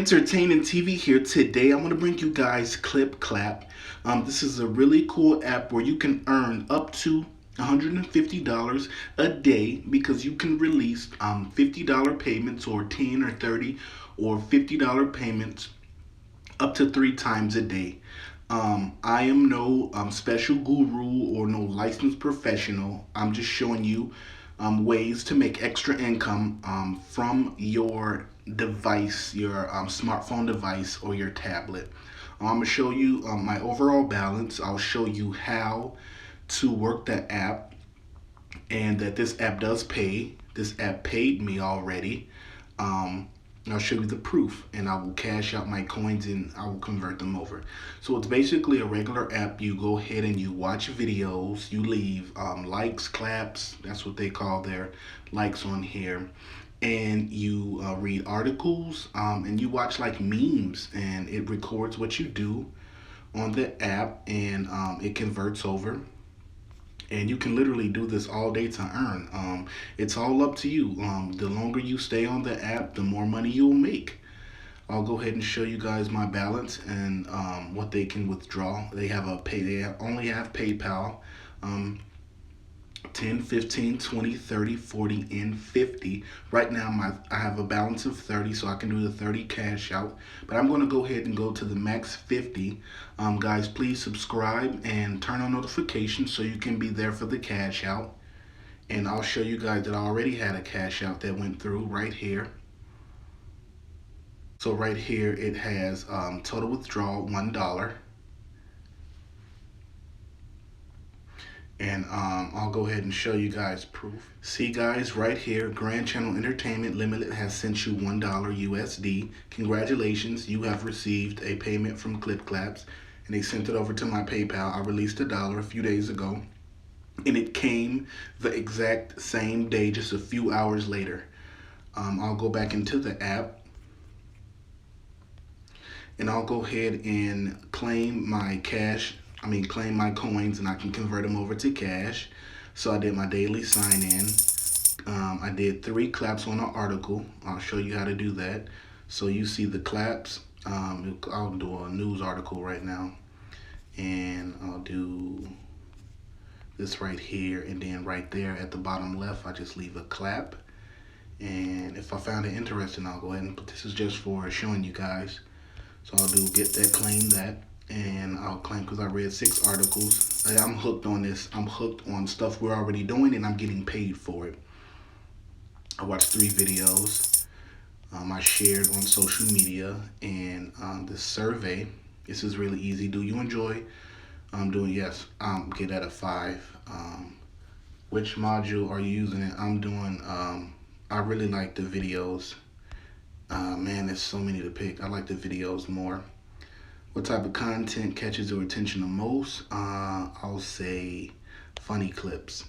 Entertaining TV here. Today I'm going to bring you guys Clip Clap. This is a really cool app where you can earn up to $150 a day because you can release $50 payments or 10 or 30 or $50 payments up to 3 times a day. I am no special guru or no licensed professional. I'm just showing you ways to make extra income from your device, your smartphone device or your tablet. I'm going to show you my overall balance. I'll show you how to work the app and that this app does pay. This app paid me already. I'll show you the proof and I will cash out my coins and I will convert them over. So it's basically a regular app. You go ahead and you watch videos, you leave likes, claps, that's what they call their likes on here. And you read articles and you watch like memes and it records what you do on the app and it converts over. And you can literally do this all day to earn. It's all up to you. The longer you stay on the app, the more money you'll make. I'll go ahead and show you guys my balance and what they can withdraw. They have a pay. They only have PayPal. 10, 15, 20, 30, 40, and 50. Right now I have a balance of 30, so I can do the 30 cash out. But I'm going to go ahead and go to the max 50. Guys, please subscribe and turn on notifications so you can be there for the cash out. And I'll show you guys that I already had a cash out that went through right here. So right here it has total withdrawal $1. And I'll go ahead and show you guys proof. See guys, right here, Grand Channel Entertainment Limited has sent you $1 USD. Congratulations, you have received a payment from Clip Claps. And they sent it over to my PayPal. I released $1 a few days ago. And it came the exact same day, just a few hours later. I'll go back into the app. And I'll go ahead and claim my claim my coins and I can convert them over to cash. So I did my daily sign in. I did 3 claps on an article. I'll show you how to do that. So you see the claps. I'll do a news article right now. And I'll do this right here. And then right there at the bottom left, I just leave a clap. And if I found it interesting, I'll go ahead and put this is just for showing you guys. So I'll do get that, claim that. And I'll claim because I read 6 articles. I'm hooked on this. I'm hooked on stuff we're already doing and I'm getting paid for it. I watched 3 videos. I shared on social media and this survey. This is really easy. Do you enjoy doing? Yes. Get at a 5. Which module are you using it? I'm doing. I really like the videos. Man, there's so many to pick. I like the videos more. What type of content catches your attention the most? I'll say funny clips.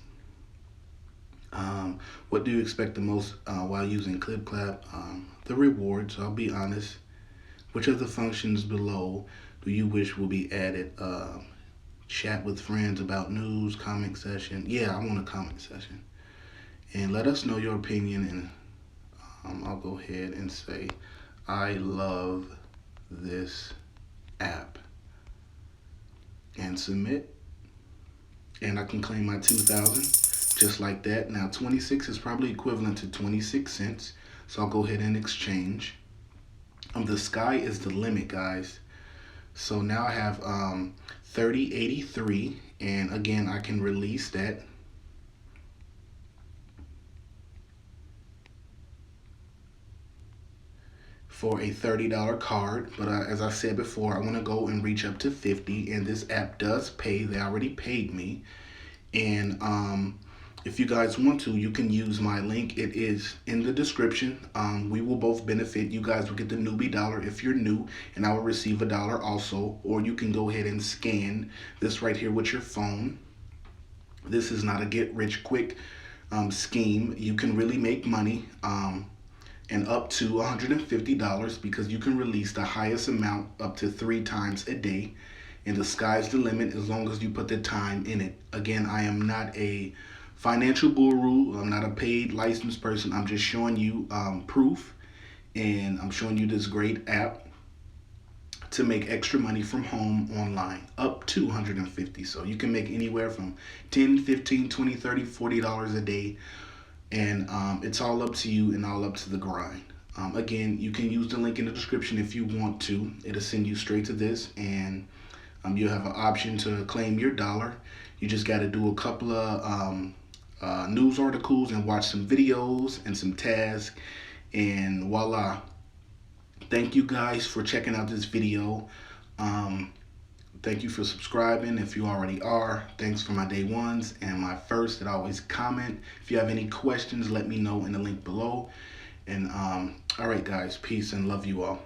What do you expect the most while using Clip Clap? The rewards, I'll be honest. Which of the functions below do you wish will be added? Chat with friends about news, comment session. Yeah, I want a comment session. And let us know your opinion and I'll go ahead and say, I love this app and submit, and I can claim my 2,000 just like that. Now 26 is probably equivalent to 26 cents, so I'll go ahead and exchange. The sky is the limit, guys. So now I have 3083, and again I can release that. For a $30 card, but as I said before, I want to go and reach up to 50, and this app does pay. They already paid me, and if you guys want to, you can use my link. It is in the description. We will both benefit. You guys will get the newbie dollar if you're new, and I will receive $1 also. Or you can go ahead and scan this right here with your phone. This is not a get rich quick scheme. You can really make money. And up to $150 because you can release the highest amount up to 3 times a day. And the sky's the limit as long as you put the time in it. Again, I am not a financial guru. I'm not a paid licensed person. I'm just showing you proof and I'm showing you this great app to make extra money from home online, up to 150. So you can make anywhere from 10, 15, 20, 30, $40 a day, and it's all up to you and all up to the grind. Again, you can use the link in the description if you want to. It'll send you straight to this, and you'll have an option to claim your dollar. You just got to do a couple of news articles and watch some videos and some tasks, and voila. Thank you guys for checking out this video. Um, Thank you for subscribing if you already are. Thanks for my day ones and my first that always comment. If you have any questions, let me know in the link below. And all right, guys, peace and love you all.